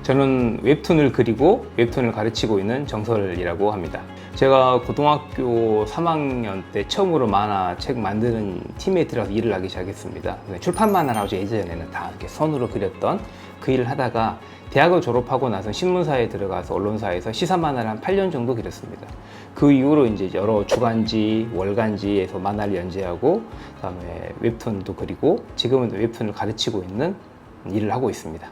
저는 웹툰을 그리고 웹툰을 가르치고 있는 정설이라고 합니다. 제가 고등학교 3학년 때 처음으로 만화책 만드는 팀에 들어가서 일을 하기 시작했습니다. 출판 만화라고 예전에는 다 이렇게 손으로 그렸던 그 일을 하다가 대학을 졸업하고 나서 신문사에 들어가서 언론사에서 시사 만화를 한 8년 정도 그렸습니다. 그 이후로 이제 여러 주간지, 월간지에서 만화를 연재하고 그다음에 웹툰도 그리고 지금은 웹툰을 가르치고 있는 일을 하고 있습니다.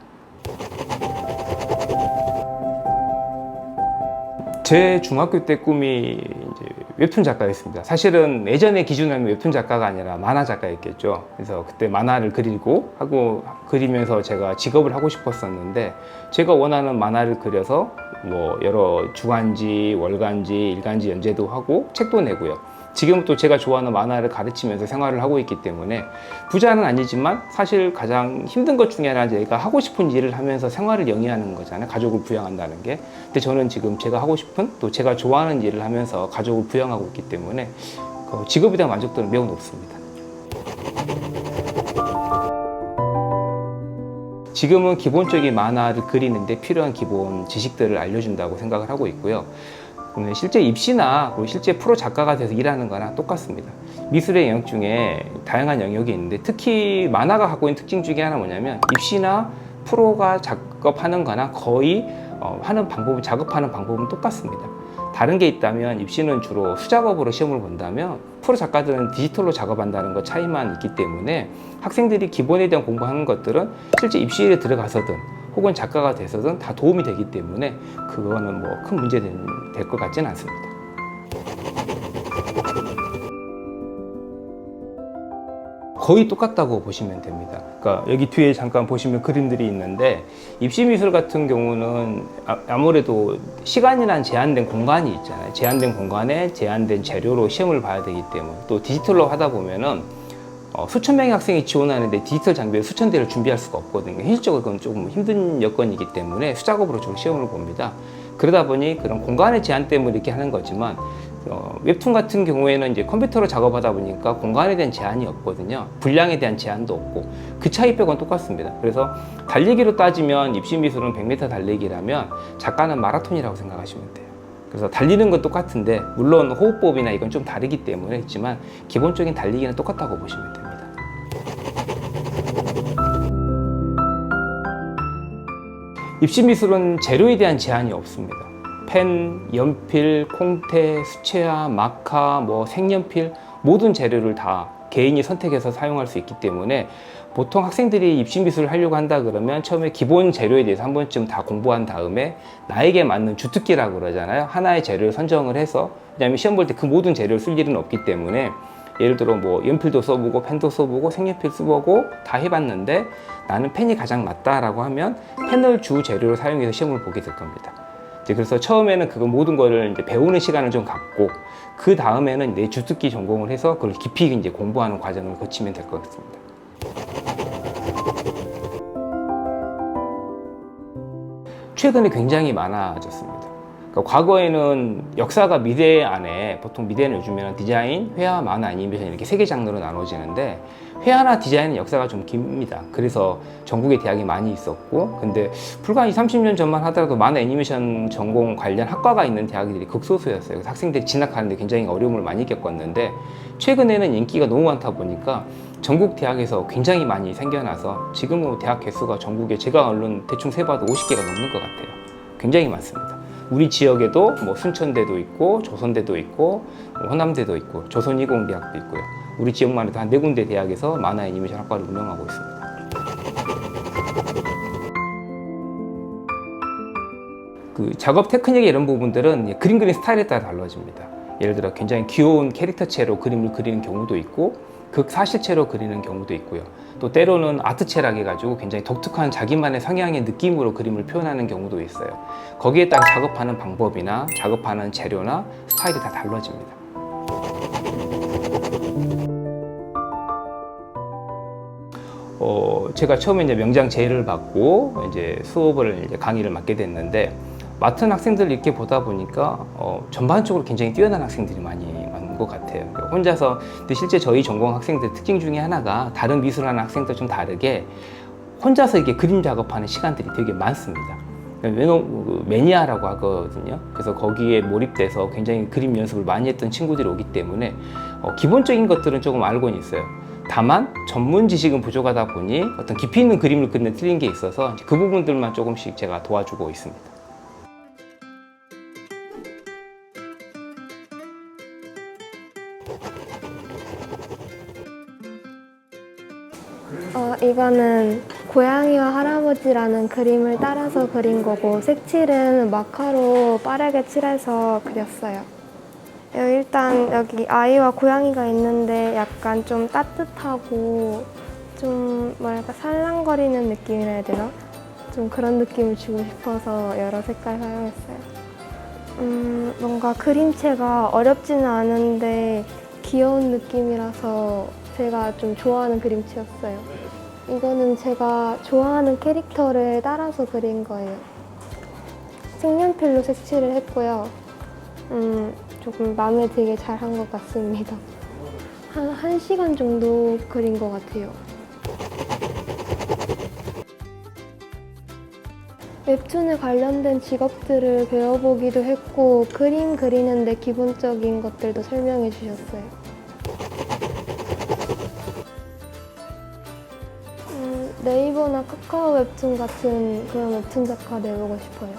제 중학교 때 꿈이 이제 웹툰 작가였습니다. 사실은 예전의 기준으로 하면 웹툰 작가가 아니라 만화 작가였겠죠. 그래서 그때 만화를 그리면서 제가 직업을 하고 싶었었는데, 제가 원하는 만화를 그려서 뭐 여러 주간지, 월간지, 일간지 연재도 하고 책도 내고요. 지금 또 제가 좋아하는 만화를 가르치면서 생활을 하고 있기 때문에 부자는 아니지만 사실 가장 힘든 것 중에 하나는 제가 하고 싶은 일을 하면서 생활을 영위하는 거잖아요. 가족을 부양한다는 게. 근데 저는 지금 제가 하고 싶은 또 제가 좋아하는 일을 하면서 가족을 부양하고 있기 때문에 직업에 대한 만족도는 매우 높습니다. 지금은 기본적인 만화를 그리는데 필요한 기본 지식들을 알려준다고 생각을 하고 있고요. 실제 입시나 실제 프로 작가가 돼서 일하는 거랑 똑같습니다. 미술의 영역 중에 다양한 영역이 있는데, 특히 만화가 갖고 있는 특징 중에 하나 뭐냐면 입시나 프로가 작업하는 거나 거의 하는 방법은, 작업하는 방법은 똑같습니다. 다른 게 있다면 입시는 주로 수작업으로 시험을 본다면 프로 작가들은 디지털로 작업한다는 것 차이만 있기 때문에 학생들이 기본에 대한 공부하는 것들은 실제 입시에 들어가서든 혹은 작가가 돼서든 다 도움이 되기 때문에 그거는 뭐 큰 문제 될 것 같지는 않습니다. 거의 똑같다고 보시면 됩니다. 그러니까 여기 뒤에 잠깐 보시면 그림들이 있는데, 입시 미술 같은 경우는 아무래도 시간이란 제한된 공간이 있잖아요. 제한된 공간에 제한된 재료로 시험을 봐야 되기 때문에, 또 디지털로 하다 보면은 수천 명의 학생이 지원하는데 디지털 장비를 수천 대를 준비할 수가 없거든요. 현실적으로 그건 조금 힘든 여건이기 때문에 수작업으로 주로 시험을 봅니다. 그러다 보니 그런 공간의 제한 때문에 이렇게 하는 거지만, 웹툰 같은 경우에는 이제 컴퓨터로 작업하다 보니까 공간에 대한 제한이 없거든요. 분량에 대한 제한도 없고, 그 차이 빼고는 똑같습니다. 그래서 달리기로 따지면 입시 미술은 100m 달리기라면 작가는 마라톤이라고 생각하시면 돼요. 그래서 달리는 건 똑같은데, 물론 호흡법이나 이건 좀 다르기 때문에 있지만 기본적인 달리기는 똑같다고 보시면 됩니다. 입시 미술은 재료에 대한 제한이 없습니다. 펜, 연필, 콩테, 수채화, 마카, 색연필, 모든 재료를 다 개인이 선택해서 사용할 수 있기 때문에 보통 학생들이 입시 미술을 하려고 한다 그러면 처음에 기본 재료에 대해서 한 번쯤 다 공부한 다음에 나에게 맞는 주특기라고 그러잖아요. 하나의 재료를 선정을 해서, 왜냐하면 시험 볼 때 그 모든 재료를 쓸 일은 없기 때문에, 예를 들어 연필도 써보고 펜도 써보고 색연필 써보고 다 해봤는데 나는 펜이 가장 맞다라고 하면 펜을 주 재료로 사용해서 시험을 보게 될 겁니다. 그래서 처음에는 그 모든 거를 이제 배우는 시간을 좀 갖고, 그 다음에는 내 주특기 전공을 해서 그걸 깊이 이제 공부하는 과정을 거치면 될 것 같습니다. 최근에 굉장히 많아졌습니다. 그러니까 과거에는 역사가 미대 안에, 보통 미대는 요즘에는 디자인, 회화, 만화, 애니메이션 이렇게 3개 장르로 나눠지는데, 회화나 디자인은 역사가 좀 깁니다. 그래서 전국에 대학이 많이 있었고, 근데 불과 20-30년 전만 하더라도 만화 애니메이션 전공 관련 학과가 있는 대학들이 극소수였어요. 그래서 학생들이 진학하는데 굉장히 어려움을 많이 겪었는데, 최근에는 인기가 너무 많다 보니까 전국 대학에서 굉장히 많이 생겨나서 지금은 대학 개수가 전국에 제가 얼른 대충 세봐도 50개가 넘는 것 같아요. 굉장히 많습니다. 우리 지역에도 순천대도 있고, 조선대도 있고, 호남대도 있고, 조선이공대학도 있고요. 우리 지역만 해도 한 4군데 대학에서 만화 애니메이션 학과를 운영하고 있습니다. 그 작업 테크닉 이런 부분들은 그림 그리는 스타일에 따라 달라집니다. 예를 들어 굉장히 귀여운 캐릭터체로 그림을 그리는 경우도 있고, 극사실체로 그리는 경우도 있고요. 또 때로는 아트체라고 해가지고 굉장히 독특한 자기만의 성향의 느낌으로 그림을 표현하는 경우도 있어요. 거기에 따라 작업하는 방법이나 작업하는 재료나 스타일이 다 달라집니다. 제가 처음에 이제 명장 제의를 받고 이제 수업을 강의를 맡게 됐는데, 맡은 학생들을 이렇게 보다 보니까 전반적으로 굉장히 뛰어난 학생들이 많이 많은 것 같아요. 혼자서, 근데 실제 저희 전공 학생들 특징 중에 하나가 다른 미술하는 학생들 좀 다르게 혼자서 이렇게 그림 작업하는 시간들이 되게 많습니다. 매니아라고 하거든요. 그래서 거기에 몰입돼서 굉장히 그림 연습을 많이 했던 친구들이 오기 때문에 기본적인 것들은 조금 알고는 있어요. 다만 전문 지식은 부족하다 보니 어떤 깊이 있는 그림을 그리는 틀린 게 있어서 그 부분들만 조금씩 제가 도와주고 있습니다. 이거는 고양이와 할아버지라는 그림을 따라서 그린 거고, 색칠은 마카로 빠르게 칠해서 그렸어요. 일단 여기 아이와 고양이가 있는데 약간 좀 따뜻하고 좀 뭐랄까 살랑거리는 느낌이라 해야 되나? 좀 그런 느낌을 주고 싶어서 여러 색깔 사용했어요. 뭔가 그림체가 어렵지는 않은데 귀여운 느낌이라서 제가 좀 좋아하는 그림체였어요. 이거는 제가 좋아하는 캐릭터를 따라서 그린 거예요. 색연필로 색칠을 했고요. 조금 마음에 들게 잘한 것 같습니다. 한 1시간 정도 그린 것 같아요. 웹툰에 관련된 직업들을 배워보기도 했고, 그림 그리는데 기본적인 것들도 설명해 주셨어요. 네이버나 카카오 웹툰 같은 그런 웹툰 작가 되보고 싶어요.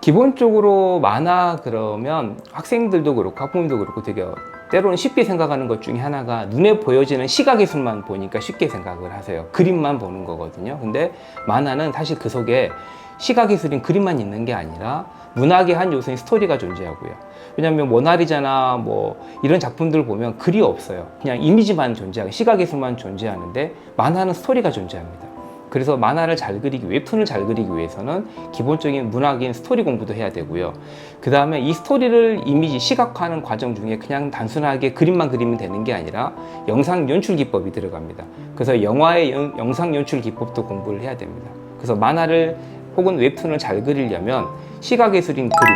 기본적으로 만화 그러면 학생들도 그렇고 학부모님도 그렇고 되게 때로는 쉽게 생각하는 것 중에 하나가 눈에 보여지는 시각예술만 보니까 쉽게 생각을 하세요. 그림만 보는 거거든요. 근데 만화는 사실 그 속에 시각예술인 그림만 있는 게 아니라 문학의 한 요소인 스토리가 존재하고요. 왜냐하면 모나리자나 뭐 이런 작품들 보면 글이 없어요. 그냥 이미지만 존재하고 시각예술만 존재하는데 만화는 스토리가 존재합니다. 그래서 만화를 잘 그리기, 웹툰을 잘 그리기 위해서는 기본적인 문학인 스토리 공부도 해야 되고요. 그 다음에 이 스토리를 이미지, 시각화하는 과정 중에 그냥 단순하게 그림만 그리면 되는 게 아니라 영상 연출 기법이 들어갑니다. 그래서 영화의 영상 연출 기법도 공부를 해야 됩니다. 그래서 만화를 혹은 웹툰을 잘 그리려면 시각예술인 그림,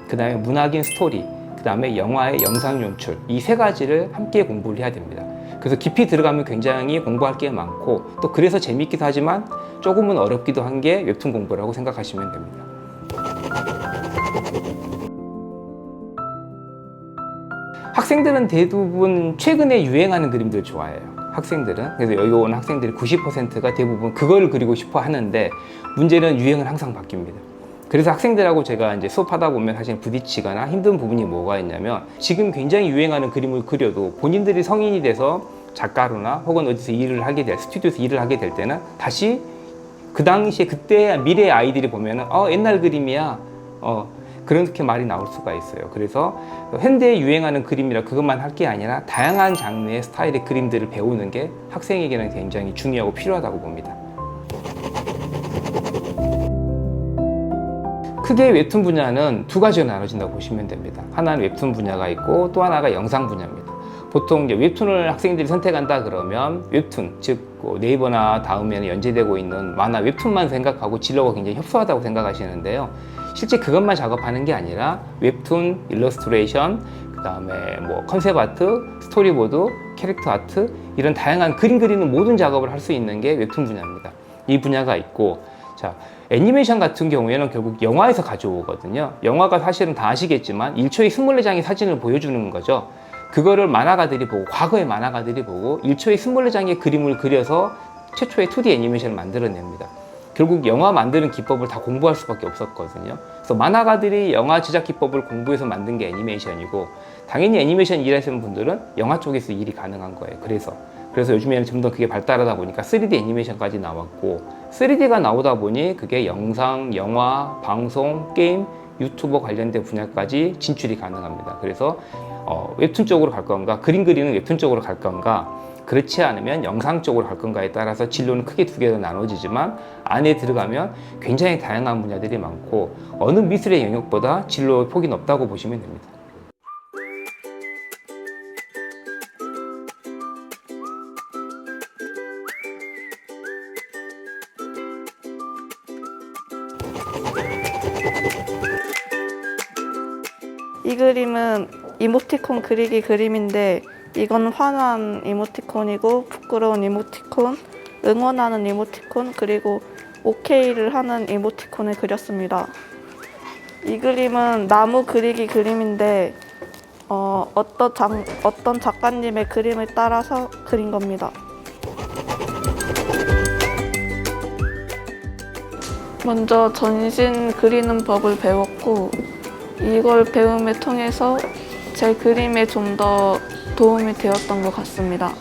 그 다음에 문학인 스토리, 그 다음에 영화의 영상 연출, 이 세 가지를 함께 공부를 해야 됩니다. 그래서 깊이 들어가면 굉장히 공부할 게 많고 또 그래서 재밌기도 하지만 조금은 어렵기도 한 게 웹툰 공부라고 생각하시면 됩니다. 학생들은 대부분 최근에 유행하는 그림들 좋아해요. 학생들은. 그래서 여기 온 학생들이 90%가 대부분 그걸 그리고 싶어 하는데 문제는 유행은 항상 바뀝니다. 그래서 학생들하고 제가 이제 수업하다 보면 사실 부딪히거나 힘든 부분이 뭐가 있냐면 지금 굉장히 유행하는 그림을 그려도 본인들이 성인이 돼서 작가로나 혹은 어디서 일을 하게 될, 스튜디오에서 일을 하게 될 때는 다시 그 당시에 그때 미래의 아이들이 보면은 옛날 그림이야. 그렇게 말이 나올 수가 있어요. 그래서 현대에 유행하는 그림이라 그것만 할 게 아니라 다양한 장르의 스타일의 그림들을 배우는 게 학생에게는 굉장히 중요하고 필요하다고 봅니다. 크게 웹툰 분야는 두 가지로 나눠진다고 보시면 됩니다. 하나는 웹툰 분야가 있고 또 하나가 영상 분야입니다. 보통 이제 웹툰을 학생들이 선택한다 그러면 웹툰, 즉 네이버나 다음에는 연재되고 있는 만화 웹툰만 생각하고 진로가 굉장히 협소하다고 생각하시는데요. 실제 그것만 작업하는 게 아니라 웹툰, 일러스트레이션, 그 다음에 뭐 컨셉 아트, 스토리보드, 캐릭터 아트 이런 다양한 그림 그리는 모든 작업을 할 수 있는 게 웹툰 분야입니다. 이 분야가 있고, 자, 애니메이션 같은 경우에는 결국 영화에서 가져오거든요. 영화가 사실은 다 아시겠지만 1초에 24장의 사진을 보여주는 거죠. 그거를 만화가들이 보고, 과거의 만화가들이 보고 1초에 24장의 그림을 그려서 최초의 2D 애니메이션을 만들어냅니다. 결국 영화 만드는 기법을 다 공부할 수밖에 없었거든요. 그래서 만화가들이 영화 제작 기법을 공부해서 만든 게 애니메이션이고, 당연히 애니메이션 일하시는 분들은 영화 쪽에서 일이 가능한 거예요. 그래서 요즘에는 좀 더 그게 발달하다 보니까 3D 애니메이션까지 나왔고, 3D가 나오다 보니 그게 영상, 영화, 방송, 게임, 유튜버 관련된 분야까지 진출이 가능합니다. 그래서 웹툰 쪽으로 갈 건가, 그림 그리는 웹툰 쪽으로 갈 건가, 그렇지 않으면 영상 쪽으로 갈 건가에 따라서 진로는 크게 두 개로 나눠지지만 안에 들어가면 굉장히 다양한 분야들이 많고 어느 미술의 영역보다 진로의 폭이 높다고 보시면 됩니다. 이 그림은 이모티콘 그리기 그림인데 이건 화난 이모티콘이고 부끄러운 이모티콘, 응원하는 이모티콘 그리고 오케이를 하는 이모티콘을 그렸습니다. 이 그림은 나무 그리기 그림인데 어떤 작가님의 그림을 따라서 그린 겁니다. 먼저 전신 그리는 법을 배웠고 이걸 배움을 통해서 제 그림에 좀 더 도움이 되었던 것 같습니다.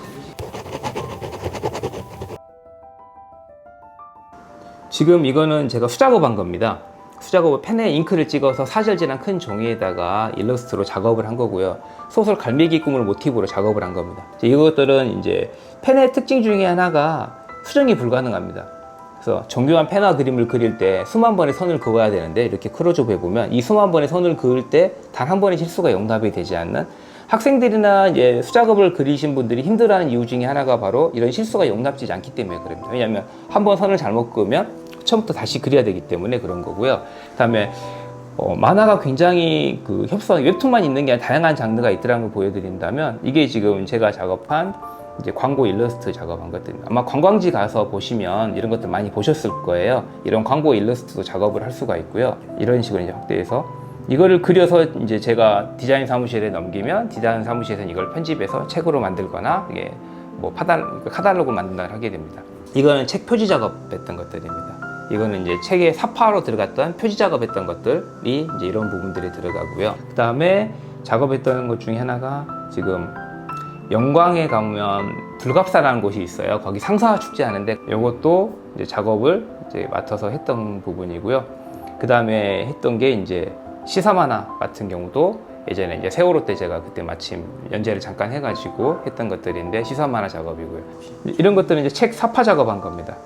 지금 이거는 제가 수작업한 겁니다. 수작업을 펜에 잉크를 찍어서 사절지랑 큰 종이에다가 일러스트로 작업을 한 거고요. 소설 갈매기 꿈을 모티브로 작업을 한 겁니다. 이것들은 이제 펜의 특징 중에 하나가 수정이 불가능합니다. 그래서 정교한 펜화 그림을 그릴 때 수만 번의 선을 그어야 되는데 이렇게 크로즈업해 보면 이 수만 번의 선을 그을 때 단 한 번의 실수가 용납이 되지 않는, 학생들이나 이제 수작업을 그리신 분들이 힘들어하는 이유 중에 하나가 바로 이런 실수가 용납되지 않기 때문에 그럽니다. 왜냐하면 한 번 선을 잘못 그으면 처음부터 다시 그려야 되기 때문에 그런 거고요. 그다음에 만화가 굉장히 그 협성 웹툰만 있는 게 아니라 다양한 장르가 있더라는 걸 보여드린다면, 이게 지금 제가 작업한 이제 광고 일러스트 작업한 것들입니다. 아마 관광지 가서 보시면 이런 것들 많이 보셨을 거예요. 이런 광고 일러스트도 작업을 할 수가 있고요. 이런 식으로 이제 확대해서 이거를 그려서 이제 제가 디자인 사무실에 넘기면 디자인 사무실에서는 이걸 편집해서 책으로 만들거나 이게 뭐 카탈로그를 만든다 하게 됩니다. 이거는 책 표지 작업했던 것들입니다. 이거는 이제 책에 사파로 들어갔던 표지 작업했던 것들이 이제 이런 부분들이 들어가고요. 그 다음에 작업했던 것 중에 하나가 지금 영광에 가면 불갑사라는 곳이 있어요. 거기 상사 축제 하는데 이것도 이제 작업을 이제 맡아서 했던 부분이고요. 그 다음에 했던 게 이제 시사만화 같은 경우도 예전에 이제 세월호 때 제가 그때 마침 연재를 잠깐 해가지고 했던 것들인데 시사만화 작업이고요. 이런 것들은 이제 책 사파 작업한 겁니다.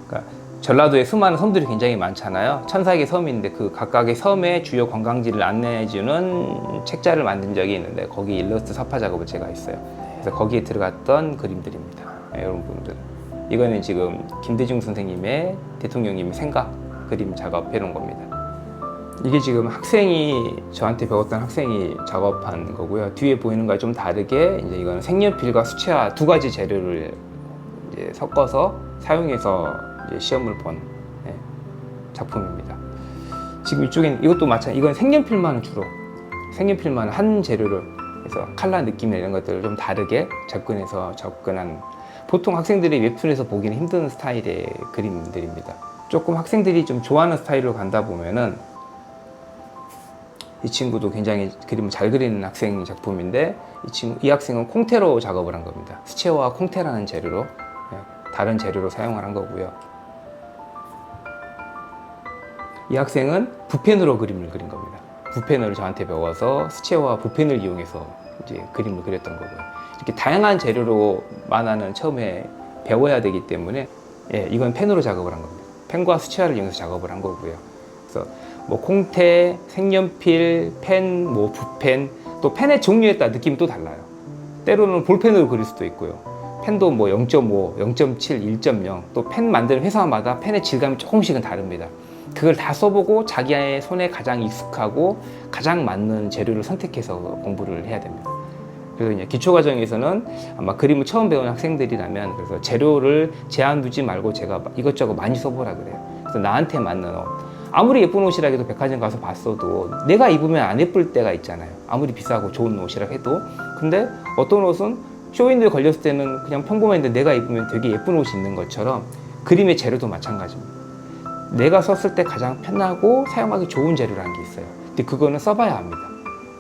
그러니까 전라도에 수많은 섬들이 굉장히 많잖아요. 1,400개 섬인데 그 각각의 섬의 주요 관광지를 안내해주는 책자를 만든 적이 있는데 거기 일러스트 사파 작업을 제가 했어요. 그래서 거기에 들어갔던 그림들입니다. 이런 부분들. 이거는 지금 김대중 선생님의 대통령님의 생각 그림 작업해 놓은 겁니다. 이게 지금 학생이 저한테 배웠던 학생이 작업한 거고요. 뒤에 보이는 거와 좀 다르게 이제 이거는 색연필과 수채화 두 가지 재료를 이제 섞어서 사용해서 이제 시험을 본 작품입니다. 지금 이쪽엔 이것도 마찬가지. 이건 색연필만은 주로 색연필만 한 재료를 해서 컬러 느낌이나 이런 것들을 좀 다르게 접근한, 보통 학생들이 웹툰에서 보기는 힘든 스타일의 그림들입니다. 조금 학생들이 좀 좋아하는 스타일로 간다 보면은 이 친구도 굉장히 그림을 잘 그리는 학생 작품인데 이 학생은 콩테로 작업을 한 겁니다. 수채화와 콩테라는 재료로 다른 재료로 사용을 한 거고요. 이 학생은 붓펜으로 그림을 그린 겁니다. 붓펜을 저한테 배워서 수채화와 붓펜을 이용해서 이제 그림을 그렸던 거고요. 이렇게 다양한 재료로 만화는 처음에 배워야 되기 때문에 이건 펜으로 작업을 한 겁니다. 펜과 수채화를 이용해서 작업을 한 거고요. 그래서 뭐 콩테, 색연필, 펜, 뭐 붓펜, 또 펜의 종류에 따라 느낌이 또 달라요. 때로는 볼펜으로 그릴 수도 있고요. 펜도 뭐 0.5, 0.7, 1.0, 또 펜 만드는 회사마다 펜의 질감이 조금씩은 다릅니다. 그걸 다 써보고 자기의 손에 가장 익숙하고 가장 맞는 재료를 선택해서 공부를 해야 됩니다. 그래서 이제 기초과정에서는 아마 그림을 처음 배우는 학생들이라면 그래서 재료를 제한 두지 말고 제가 이것저것 많이 써보라 그래요. 그래서 나한테 맞는 옷, 아무리 예쁜 옷이라 해도 백화점 가서 봤어도 내가 입으면 안 예쁠 때가 있잖아요. 아무리 비싸고 좋은 옷이라 해도. 근데 어떤 옷은 쇼윈도에 걸렸을 때는 그냥 평범한데 내가 입으면 되게 예쁜 옷이 있는 것처럼 그림의 재료도 마찬가지입니다. 내가 썼을 때 가장 편하고 사용하기 좋은 재료라는 게 있어요. 근데 그거는 써봐야 합니다.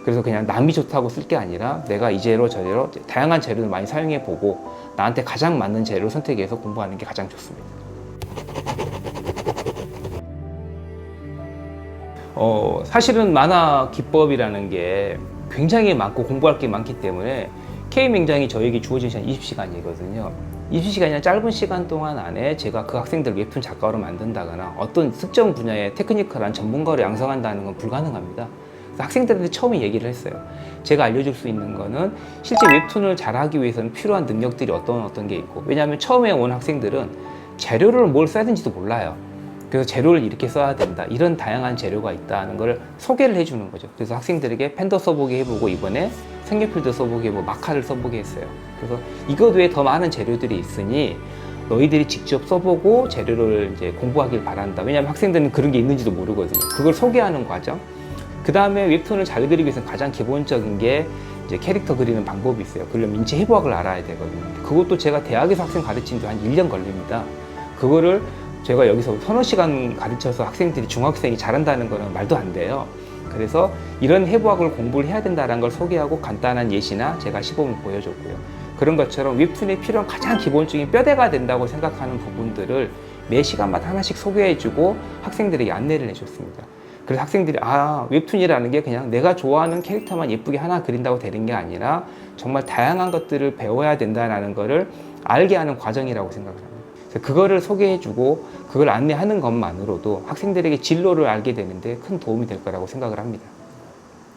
그래서 그냥 남이 좋다고 쓸 게 아니라 내가 이 재료 저 재료 다양한 재료를 많이 사용해 보고 나한테 가장 맞는 재료를 선택해서 공부하는 게 가장 좋습니다. 사실은 만화 기법이라는 게 굉장히 많고 공부할 게 많기 때문에 K맹장이 저에게 주어진 시간 20시간이거든요. 20시간이나 짧은 시간 동안 안에 제가 그 학생들 웹툰 작가로 만든다거나 어떤 특정 분야의 테크니컬한 전문가로 양성한다는 건 불가능합니다. 그래서 학생들한테 처음에 얘기를 했어요. 제가 알려줄 수 있는 거는 실제 웹툰을 잘하기 위해서는 필요한 능력들이 어떤 게 있고, 왜냐하면 처음에 온 학생들은 재료를 뭘 써야 되는지도 몰라요. 그래서 재료를 이렇게 써야 된다. 이런 다양한 재료가 있다는 걸 소개를 해주는 거죠. 그래서 학생들에게 펜더 써보게 해보고 이번에 색연필도 써보게 해보고 마카를 써보게 했어요. 그래서 이것 외에 더 많은 재료들이 있으니 너희들이 직접 써보고 재료를 이제 공부하길 바란다. 왜냐하면 학생들은 그런 게 있는지도 모르거든요. 그걸 소개하는 과정. 그 다음에 웹툰을 잘 그리기 위해서는 가장 기본적인 게 이제 캐릭터 그리는 방법이 있어요. 그러려면 인체 해부학을 알아야 되거든요. 그것도 제가 대학에서 학생 가르치는데 한 1년 걸립니다. 그거를 제가 여기서 서너 시간 가르쳐서 학생들이 중학생이 잘한다는 거는 말도 안 돼요. 그래서 이런 해부학을 공부를 해야 된다는 걸 소개하고 간단한 예시나 제가 시범을 보여줬고요. 그런 것처럼 웹툰에 필요한 가장 기본적인 뼈대가 된다고 생각하는 부분들을 매 시간마다 하나씩 소개해주고 학생들에게 안내를 해줬습니다. 그래서 학생들이 웹툰이라는 게 그냥 내가 좋아하는 캐릭터만 예쁘게 하나 그린다고 되는 게 아니라 정말 다양한 것들을 배워야 된다는 거를 알게 하는 과정이라고 생각을 합니다. 그래서 그거를 소개해주고 그걸 안내하는 것만으로도 학생들에게 진로를 알게 되는데 큰 도움이 될 거라고 생각을 합니다.